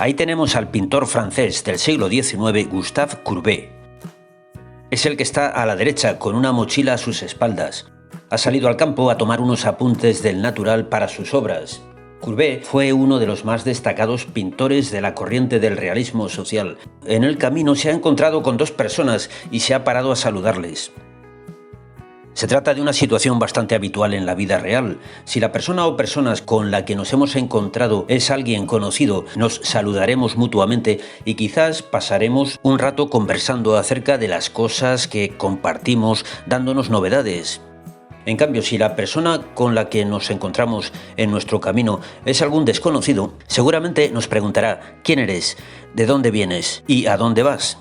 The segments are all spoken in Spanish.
Ahí tenemos al pintor francés del siglo XIX, Gustave Courbet. Es el que está a la derecha, con una mochila a sus espaldas. Ha salido al campo a tomar unos apuntes del natural para sus obras. Courbet fue uno de los más destacados pintores de la corriente del realismo social. En el camino se ha encontrado con dos personas y se ha parado a saludarles. Se trata de una situación bastante habitual en la vida real. Si la persona o personas con la que nos hemos encontrado es alguien conocido, nos saludaremos mutuamente y quizás pasaremos un rato conversando acerca de las cosas que compartimos, dándonos novedades. En cambio, si la persona con la que nos encontramos en nuestro camino es algún desconocido, seguramente nos preguntará ¿quién eres?, ¿de dónde vienes? ¿Y a dónde vas?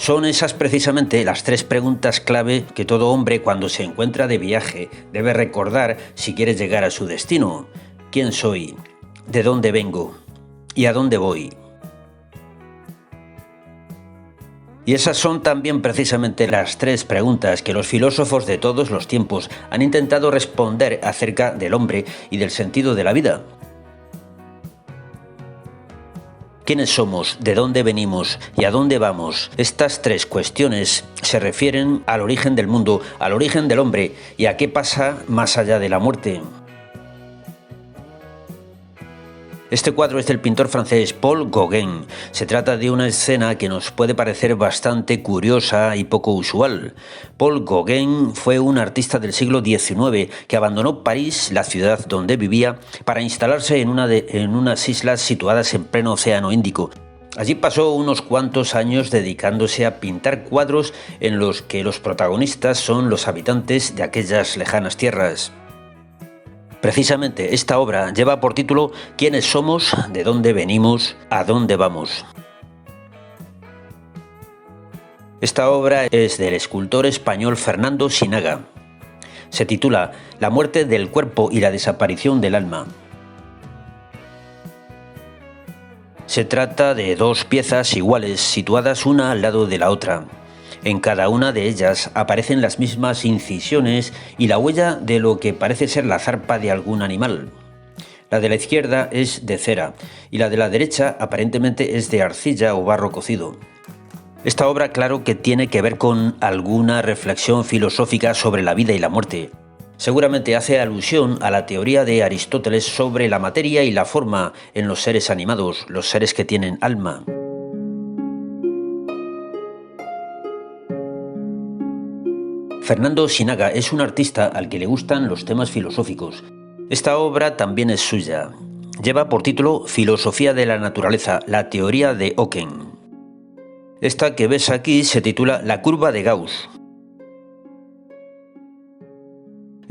Son esas precisamente las tres preguntas clave que todo hombre cuando se encuentra de viaje debe recordar si quiere llegar a su destino. ¿Quién soy? ¿De dónde vengo? ¿Y a dónde voy? Y esas son también precisamente las tres preguntas que los filósofos de todos los tiempos han intentado responder acerca del hombre y del sentido de la vida. ¿Quiénes somos? ¿De dónde venimos? ¿Y a dónde vamos? Estas tres cuestiones se refieren al origen del mundo, al origen del hombre y a qué pasa más allá de la muerte. Este cuadro es del pintor francés Paul Gauguin. Se trata de una escena que nos puede parecer bastante curiosa y poco usual. Paul Gauguin fue un artista del siglo XIX que abandonó París, la ciudad donde vivía, para instalarse en unas islas situadas en pleno Océano Índico. Allí pasó unos cuantos años dedicándose a pintar cuadros en los que los protagonistas son los habitantes de aquellas lejanas tierras. Precisamente esta obra lleva por título ¿Quiénes somos? ¿De dónde venimos? ¿A dónde vamos? Esta obra es del escultor español Fernando Sinaga. Se titula La muerte del cuerpo y la desaparición del alma. Se trata de dos piezas iguales situadas una al lado de la otra. En cada una de ellas aparecen las mismas incisiones y la huella de lo que parece ser la zarpa de algún animal. La de la izquierda es de cera y la de la derecha aparentemente es de arcilla o barro cocido. Esta obra, claro que tiene que ver con alguna reflexión filosófica sobre la vida y la muerte. Seguramente hace alusión a la teoría de Aristóteles sobre la materia y la forma en los seres animados, los seres que tienen alma. Fernando Sinaga es un artista al que le gustan los temas filosóficos. Esta obra también es suya. Lleva por título Filosofía de la naturaleza, la teoría de Oken. Esta que ves aquí se titula La curva de Gauss.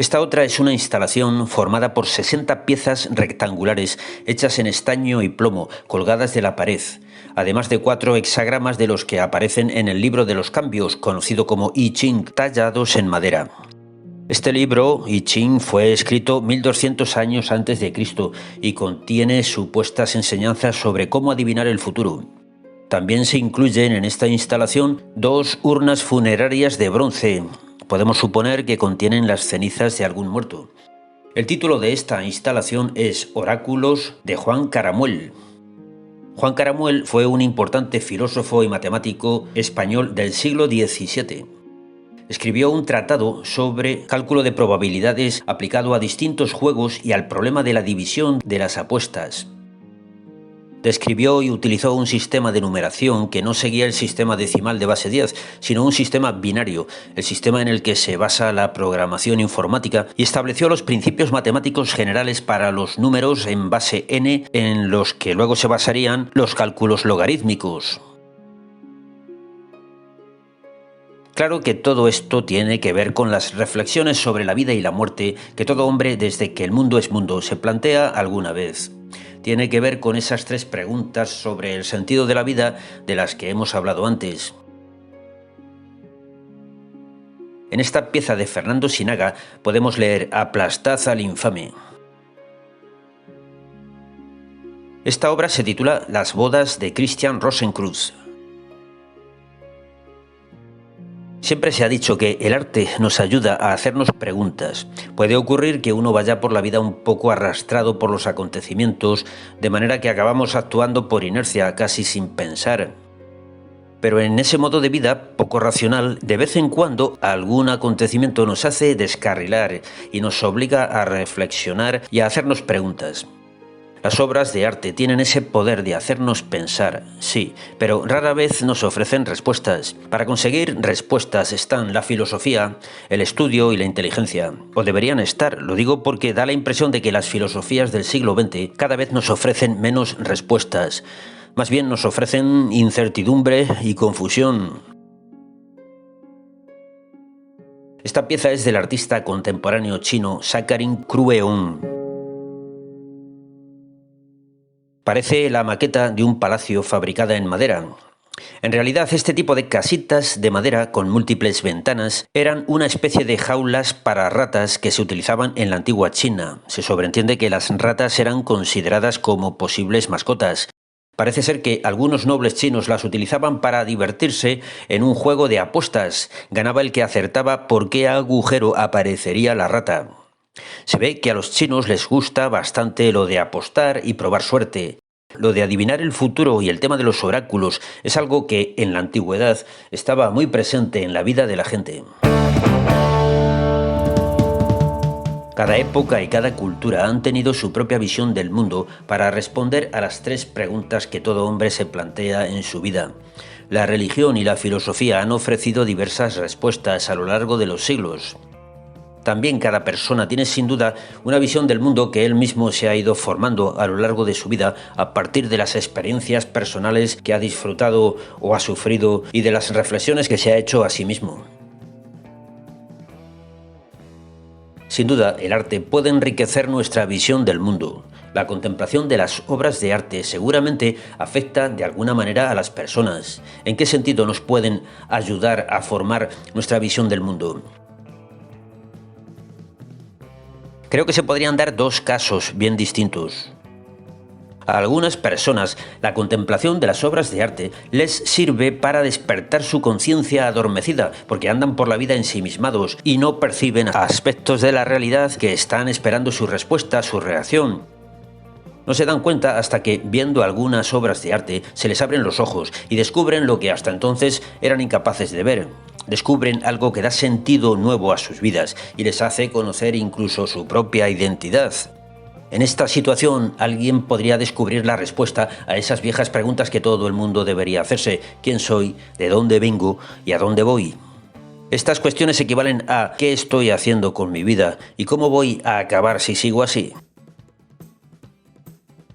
Esta otra es una instalación formada por 60 piezas rectangulares hechas en estaño y plomo, colgadas de la pared, además de 4 hexagramas de los que aparecen en el libro de los cambios, conocido como I Ching, tallados en madera. Este libro, I Ching, fue escrito 1200 años antes de Cristo y contiene supuestas enseñanzas sobre cómo adivinar el futuro. También se incluyen en esta instalación 2 urnas funerarias de bronce. Podemos suponer que contienen las cenizas de algún muerto. El título de esta instalación es Oráculos de Juan Caramuel. Juan Caramuel fue un importante filósofo y matemático español del siglo XVII. Escribió un tratado sobre cálculo de probabilidades aplicado a distintos juegos y al problema de la división de las apuestas. Describió y utilizó un sistema de numeración que no seguía el sistema decimal de base 10, sino un sistema binario, el sistema en el que se basa la programación informática, y estableció los principios matemáticos generales para los números en base n, en los que luego se basarían los cálculos logarítmicos. Claro que todo esto tiene que ver con las reflexiones sobre la vida y la muerte que todo hombre, desde que el mundo es mundo, se plantea alguna vez. Tiene que ver con esas tres preguntas sobre el sentido de la vida de las que hemos hablado antes. En esta pieza de Fernando Sinaga podemos leer Aplastad al infame. Esta obra se titula Las bodas de Christian Rosenkreuz. Siempre se ha dicho que el arte nos ayuda a hacernos preguntas. Puede ocurrir que uno vaya por la vida un poco arrastrado por los acontecimientos, de manera que acabamos actuando por inercia, casi sin pensar. Pero en ese modo de vida poco racional, de vez en cuando algún acontecimiento nos hace descarrilar y nos obliga a reflexionar y a hacernos preguntas. Las obras de arte tienen ese poder de hacernos pensar, sí, pero rara vez nos ofrecen respuestas. Para conseguir respuestas están la filosofía, el estudio y la inteligencia. O deberían estar, lo digo porque da la impresión de que las filosofías del siglo XX cada vez nos ofrecen menos respuestas. Más bien nos ofrecen incertidumbre y confusión. Esta pieza es del artista contemporáneo chino Sakharin Crueon. Parece la maqueta de un palacio fabricada en madera. En realidad, este tipo de casitas de madera con múltiples ventanas eran una especie de jaulas para ratas que se utilizaban en la antigua China. Se sobreentiende que las ratas eran consideradas como posibles mascotas. Parece ser que algunos nobles chinos las utilizaban para divertirse en un juego de apuestas. Ganaba el que acertaba por qué agujero aparecería la rata. Se ve que a los chinos les gusta bastante lo de apostar y probar suerte. Lo de adivinar el futuro y el tema de los oráculos es algo que en la antigüedad estaba muy presente en la vida de la gente. Cada época y cada cultura han tenido su propia visión del mundo para responder a las tres preguntas que todo hombre se plantea en su vida. La religión y la filosofía han ofrecido diversas respuestas a lo largo de los siglos. También cada persona tiene sin duda una visión del mundo que él mismo se ha ido formando a lo largo de su vida a partir de las experiencias personales que ha disfrutado o ha sufrido y de las reflexiones que se ha hecho a sí mismo. Sin duda, el arte puede enriquecer nuestra visión del mundo. La contemplación de las obras de arte seguramente afecta de alguna manera a las personas. ¿En qué sentido nos pueden ayudar a formar nuestra visión del mundo? Creo que se podrían dar dos casos bien distintos. A algunas personas, la contemplación de las obras de arte les sirve para despertar su conciencia adormecida, porque andan por la vida ensimismados y no perciben aspectos de la realidad que están esperando su respuesta, su reacción. No se dan cuenta hasta que, viendo algunas obras de arte, se les abren los ojos y descubren lo que hasta entonces eran incapaces de ver. Descubren algo que da sentido nuevo a sus vidas y les hace conocer incluso su propia identidad. En esta situación, alguien podría descubrir la respuesta a esas viejas preguntas que todo el mundo debería hacerse: ¿quién soy? ¿De dónde vengo? ¿Y a dónde voy? Estas cuestiones equivalen a ¿qué estoy haciendo con mi vida? ¿Y cómo voy a acabar si sigo así?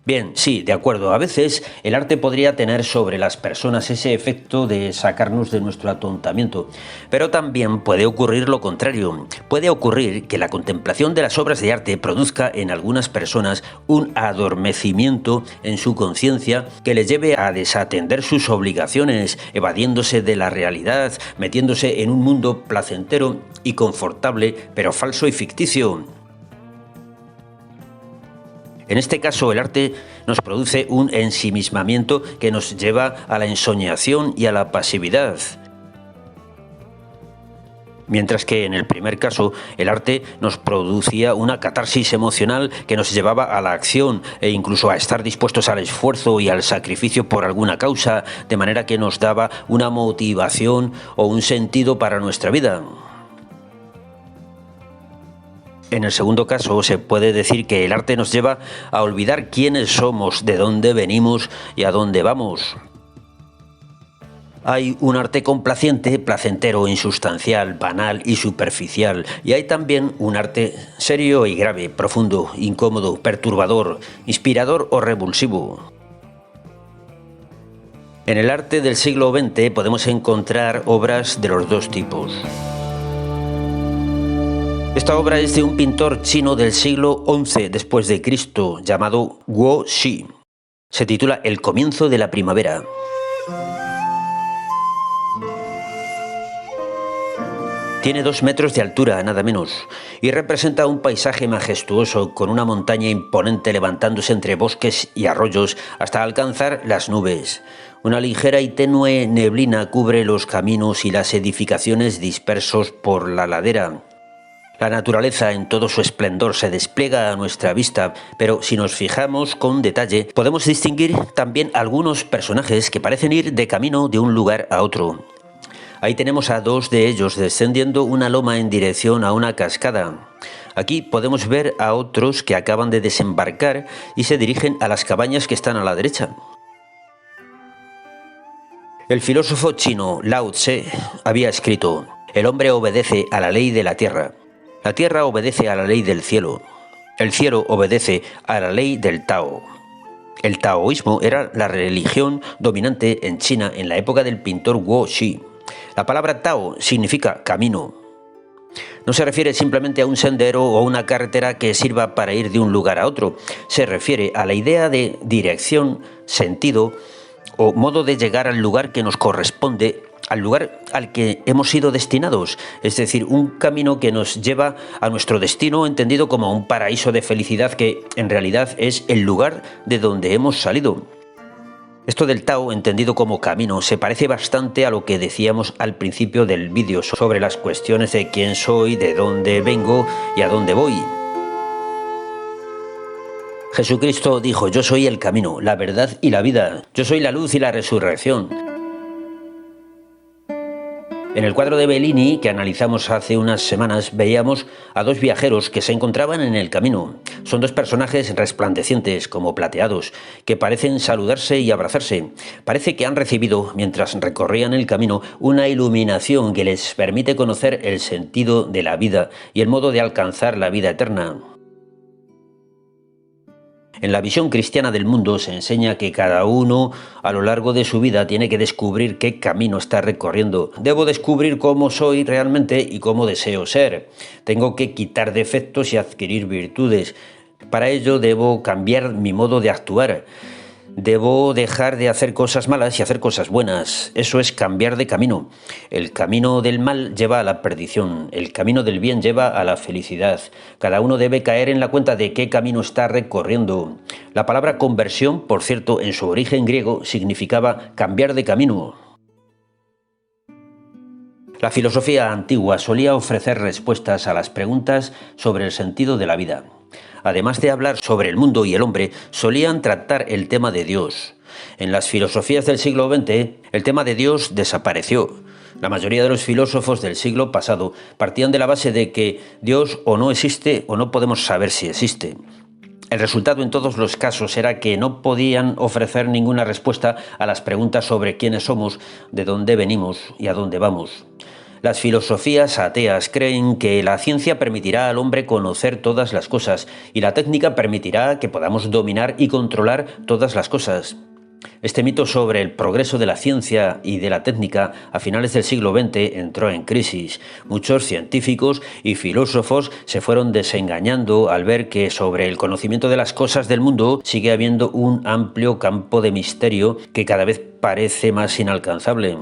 Bien, sí, de acuerdo. A veces el arte podría tener sobre las personas ese efecto de sacarnos de nuestro atontamiento, pero también puede ocurrir lo contrario. Puede ocurrir que la contemplación de las obras de arte produzca en algunas personas un adormecimiento en su conciencia que les lleve a desatender sus obligaciones, evadiéndose de la realidad, metiéndose en un mundo placentero y confortable, pero falso y ficticio. En este caso, el arte nos produce un ensimismamiento que nos lleva a la ensoñación y a la pasividad. Mientras que en el primer caso, el arte nos producía una catarsis emocional que nos llevaba a la acción e incluso a estar dispuestos al esfuerzo y al sacrificio por alguna causa, de manera que nos daba una motivación o un sentido para nuestra vida. En el segundo caso, se puede decir que el arte nos lleva a olvidar quiénes somos, de dónde venimos y a dónde vamos. Hay un arte complaciente, placentero, insustancial, banal y superficial, y hay también un arte serio y grave, profundo, incómodo, perturbador, inspirador o revulsivo. En el arte del siglo XX podemos encontrar obras de los dos tipos. Esta obra es de un pintor chino del siglo XI después de Cristo llamado Guo Xi. Se titula El comienzo de la primavera. Tiene 2 metros de altura, nada menos, y representa un paisaje majestuoso con una montaña imponente levantándose entre bosques y arroyos hasta alcanzar las nubes. Una ligera y tenue neblina cubre los caminos y las edificaciones dispersos por la ladera. La naturaleza en todo su esplendor se despliega a nuestra vista, pero si nos fijamos con detalle, podemos distinguir también algunos personajes que parecen ir de camino de un lugar a otro. Ahí tenemos a 2 de ellos descendiendo una loma en dirección a una cascada. Aquí podemos ver a otros que acaban de desembarcar y se dirigen a las cabañas que están a la derecha. El filósofo chino Lao Tse había escrito: «El hombre obedece a la ley de la tierra. La tierra obedece a la ley del cielo. El cielo obedece a la ley del Tao». El taoísmo era la religión dominante en China en la época del pintor Wu Xi. La palabra Tao significa camino. No se refiere simplemente a un sendero o una carretera que sirva para ir de un lugar a otro. Se refiere a la idea de dirección, sentido o modo de llegar al lugar que nos corresponde, al lugar al que hemos sido destinados, es decir, un camino que nos lleva a nuestro destino, entendido como un paraíso de felicidad que en realidad es el lugar de donde hemos salido. Esto del Tao, entendido como camino, se parece bastante a lo que decíamos al principio del vídeo sobre las cuestiones de quién soy, de dónde vengo y a dónde voy. Jesucristo dijo: «Yo soy el camino, la verdad y la vida. Yo soy la luz y la resurrección». En el cuadro de Bellini, que analizamos hace unas semanas, veíamos a 2 viajeros que se encontraban en el camino. Son 2 personajes resplandecientes, como plateados, que parecen saludarse y abrazarse. Parece que han recibido, mientras recorrían el camino, una iluminación que les permite conocer el sentido de la vida y el modo de alcanzar la vida eterna. En la visión cristiana del mundo se enseña que cada uno a lo largo de su vida tiene que descubrir qué camino está recorriendo. Debo descubrir cómo soy realmente y cómo deseo ser. Tengo que quitar defectos y adquirir virtudes. Para ello debo cambiar mi modo de actuar. Debo dejar de hacer cosas malas y hacer cosas buenas. Eso es cambiar de camino. El camino del mal lleva a la perdición. El camino del bien lleva a la felicidad. Cada uno debe caer en la cuenta de qué camino está recorriendo. La palabra conversión, por cierto, en su origen griego significaba cambiar de camino. La filosofía antigua solía ofrecer respuestas a las preguntas sobre el sentido de la vida. Además de hablar sobre el mundo y el hombre, solían tratar el tema de Dios. En las filosofías del siglo XX, el tema de Dios desapareció. La mayoría de los filósofos del siglo pasado partían de la base de que Dios o no existe o no podemos saber si existe. El resultado en todos los casos era que no podían ofrecer ninguna respuesta a las preguntas sobre quiénes somos, de dónde venimos y a dónde vamos. Las filosofías ateas creen que la ciencia permitirá al hombre conocer todas las cosas y la técnica permitirá que podamos dominar y controlar todas las cosas. Este mito sobre el progreso de la ciencia y de la técnica a finales del siglo XX entró en crisis. Muchos científicos y filósofos se fueron desengañando al ver que sobre el conocimiento de las cosas del mundo sigue habiendo un amplio campo de misterio que cada vez parece más inalcanzable.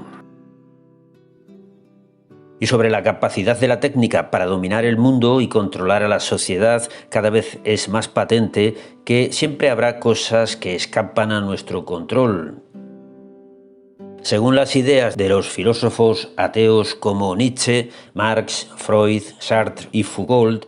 Y sobre la capacidad de la técnica para dominar el mundo y controlar a la sociedad, cada vez es más patente que siempre habrá cosas que escapan a nuestro control. Según las ideas de los filósofos ateos como Nietzsche, Marx, Freud, Sartre y Foucault,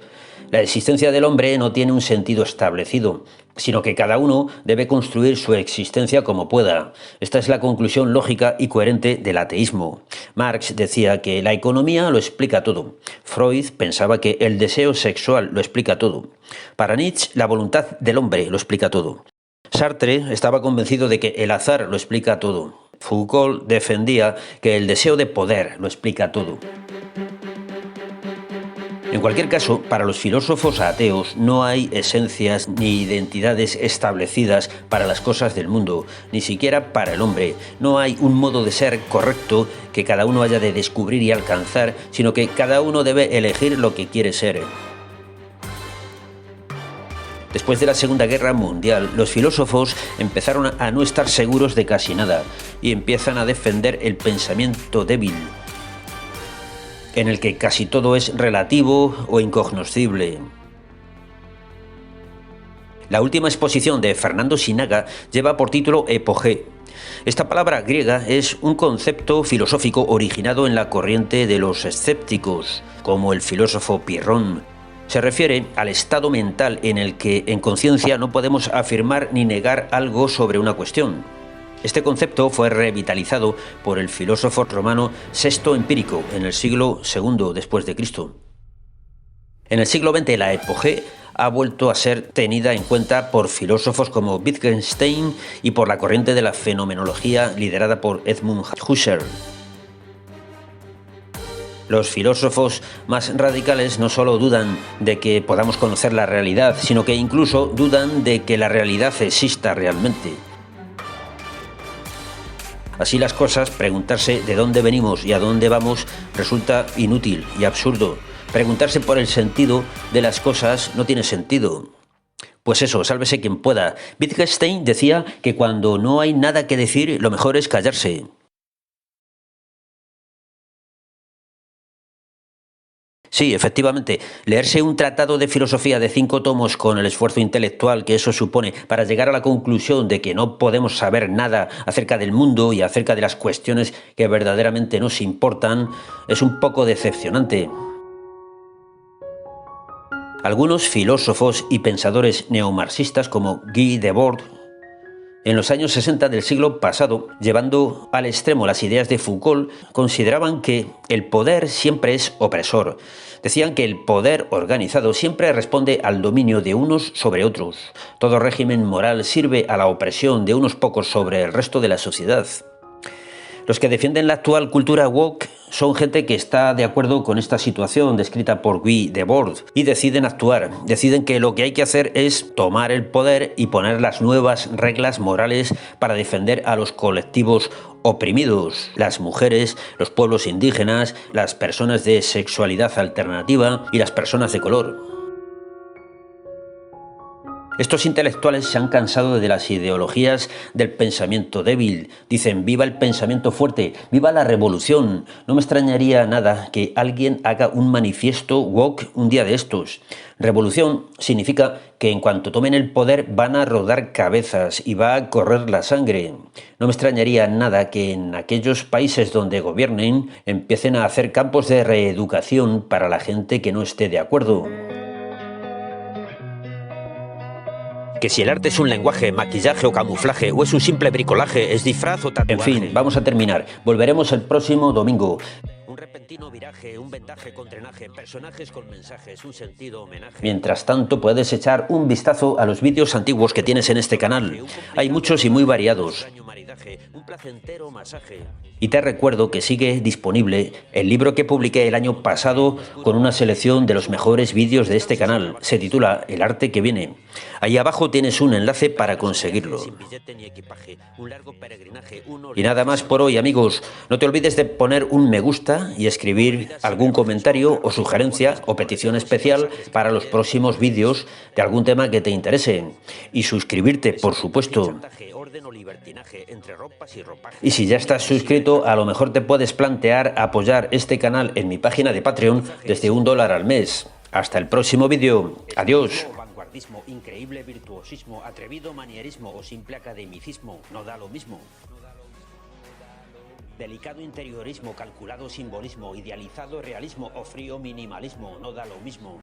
la existencia del hombre no tiene un sentido establecido, sino que cada uno debe construir su existencia como pueda. Esta es la conclusión lógica y coherente del ateísmo. Marx decía que la economía lo explica todo. Freud pensaba que el deseo sexual lo explica todo. Para Nietzsche, la voluntad del hombre lo explica todo. Sartre estaba convencido de que el azar lo explica todo. Foucault defendía que el deseo de poder lo explica todo. En cualquier caso, para los filósofos ateos no hay esencias ni identidades establecidas para las cosas del mundo, ni siquiera para el hombre. No hay un modo de ser correcto que cada uno haya de descubrir y alcanzar, sino que cada uno debe elegir lo que quiere ser. Después de la Segunda Guerra Mundial, los filósofos empezaron a no estar seguros de casi nada y empiezan a defender el pensamiento débil. en el que casi todo es relativo o incognoscible. La última exposición de Fernando Sinaga lleva por título Epogé. Esta palabra griega es un concepto filosófico originado en la corriente de los escépticos, como el filósofo Pirrón. Se refiere al estado mental en el que, en conciencia, no podemos afirmar ni negar algo sobre una cuestión. Este concepto fue revitalizado por el filósofo romano Sesto Empírico en el siglo II después de Cristo. En el siglo XX la epogé ha vuelto a ser tenida en cuenta por filósofos como Wittgenstein y por la corriente de la fenomenología liderada por Edmund Husserl. Los filósofos más radicales no solo dudan de que podamos conocer la realidad, sino que incluso dudan de que la realidad exista realmente. Así las cosas, preguntarse de dónde venimos y a dónde vamos resulta inútil y absurdo. Preguntarse por el sentido de las cosas no tiene sentido. Pues eso, sálvese quien pueda. Wittgenstein decía que cuando no hay nada que decir, lo mejor es callarse. Sí, efectivamente, leerse un tratado de filosofía de 5 tomos con el esfuerzo intelectual que eso supone para llegar a la conclusión de que no podemos saber nada acerca del mundo y acerca de las cuestiones que verdaderamente nos importan es un poco decepcionante. Algunos filósofos y pensadores neomarxistas como Guy Debord, en los años 60 del siglo pasado, llevando al extremo las ideas de Foucault, consideraban que el poder siempre es opresor. Decían que el poder organizado siempre responde al dominio de unos sobre otros. Todo régimen moral sirve a la opresión de unos pocos sobre el resto de la sociedad. Los que defienden la actual cultura woke son gente que está de acuerdo con esta situación descrita por Guy Debord y deciden actuar. Deciden que lo que hay que hacer es tomar el poder y poner las nuevas reglas morales para defender a los colectivos oprimidos, las mujeres, los pueblos indígenas, las personas de sexualidad alternativa y las personas de color. Estos intelectuales se han cansado de las ideologías del pensamiento débil. Dicen, viva el pensamiento fuerte, viva la revolución. No me extrañaría nada que alguien haga un manifiesto woke un día de estos. Revolución significa que en cuanto tomen el poder van a rodar cabezas y va a correr la sangre. No me extrañaría nada que en aquellos países donde gobiernen empiecen a hacer campos de reeducación para la gente que no esté de acuerdo. Que si el arte es un lenguaje, maquillaje o camuflaje, o es un simple bricolaje, es disfraz o tatuaje. En fin, vamos a terminar. Volveremos el próximo domingo. Un repentino viraje, un vendaje con drenaje, personajes con mensajes, un sentido homenaje. Mientras tanto, puedes echar un vistazo a los vídeos antiguos que tienes en este canal. Hay muchos y muy variados. Un placentero masaje. Y te recuerdo que sigue disponible el libro que publiqué el año pasado con una selección de los mejores vídeos de este canal. Se titula El arte que viene. Ahí abajo tienes un enlace para conseguirlo. Y nada más por hoy, amigos. No te olvides de poner un me gusta y escribir algún comentario o sugerencia o petición especial para los próximos vídeos de algún tema que te interese. Y suscribirte, por supuesto. Y si ya estás suscrito, a lo mejor te puedes plantear apoyar este canal en mi página de Patreon desde $1 al mes. Hasta el próximo vídeo. Adiós. Vanguardismo, increíble virtuosismo, atrevido manierismo o simple academicismo, no da lo mismo. Delicado interiorismo, calculado simbolismo, idealizado realismo o frío minimalismo, no da lo mismo.